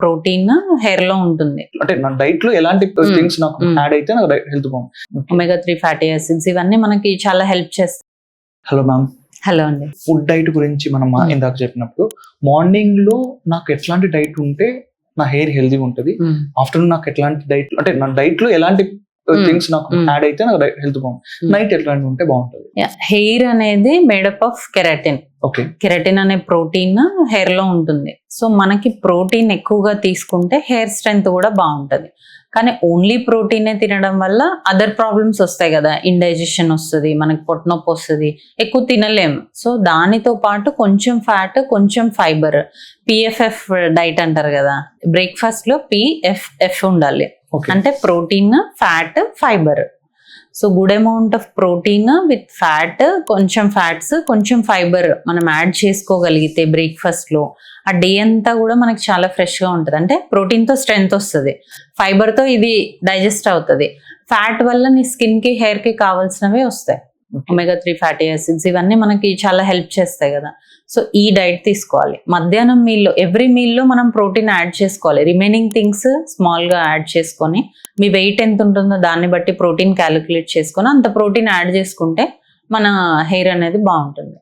Protein hair లో ఉంటుంది. అంటే నా డైట్ లో ఎలాంటి థింగ్స్ నాకు యాడ్ అయితే నాకు హెల్త్ బాగుంది. ఒమేగా 3 ఫ్యాటీ యాసిడ్స్ ఇవన్నీ మనకి చాలా హెల్ప్ చేస్తాయి. హలో మ్యామ్, హలో అండి. ఫుడ్ డైట్ గురించి మనం ఇందాక చెప్పినప్పుడు మార్నింగ్ లో నాకు ఎట్లాంటి డైట్ ఉంటే నా హెయిర్ హెల్తీగా ఉంటుంది, ఆఫ్టర్నూన్ నాకు ఎట్లాంటి డైట్ అంటే నా డైట్ లో ఎలాంటి థింగ్స్ నాకు యాడ్ అయితే నాకు హెల్త్ బాగుంటుంది, నైట్ ఎట్లాంటి ఉంటే బాగుంటుంది. హెయిర్ అనేది made up of keratin. Okay, keratin అనే ప్రోటీన్ హెయిర్ లో ఉంటుంది. సో మనకి ప్రోటీన్ ఎక్కువగా తీసుకుంటే హెయిర్ స్ట్రెంగ్త్ కూడా బాగుంటది. కానీ ఓన్లీ ప్రోటీనే తినడం వల్ల అదర్ ప్రాబ్లమ్స్ వస్తాయి కదా, ఇండైజెషన్ వస్తుంది, మనకి పొట్ట నొప్పి వస్తుంది, ఎక్కువ తినలేము. సో దానితో పాటు కొంచెం ఫ్యాట్, కొంచెం ఫైబర్, పిఎఫ్ఎఫ్ డైట్ అంటారు కదా, బ్రేక్ఫాస్ట్ లో పిఎఫ్ఎఫ్ ఉండాలి. అంటే protein, fat, fibre. So good amount of protein with fat, కొంచెం ఫ్యాట్స్, కొంచెం ఫైబర్ మనం యాడ్ చేసుకోగలిగితే బ్రేక్ఫాస్ట్ లో ఆ డే అంతా కూడా మనకి చాలా ఫ్రెష్ గా ఉంటుంది. అంటే ప్రోటీన్ తో స్ట్రెంగ్త్ వస్తుంది, ఫైబర్ తో ఇది డైజెస్ట్ అవుతుంది, ఫ్యాట్ వల్ల నీ స్కిన్ కి, హెయిర్ కి కావాల్సినవి వస్తాయి. ఒమేగా 3 ఫ్యాటీ యాసిడ్స్ ఇవన్నీ మనకి చాలా హెల్ప్ చేస్తాయి కదా. సో ఈ డైట్ తీసుకోవాలి. మధ్యాహ్నం మీల్లో, ఎవ్రీ మీల్లో మనం ప్రోటీన్ యాడ్ చేసుకోవాలి. రిమైనింగ్ థింగ్స్ స్మాల్ గా యాడ్ చేసుకొని, మీ వెయిట్ ఎంత ఉంటుందో దాన్ని బట్టి ప్రోటీన్ క్యాలిక్యులేట్ చేసుకొని అంత ప్రోటీన్ యాడ్ చేసుకుంటే మన హెయిర్ అనేది బాగుంటుంది.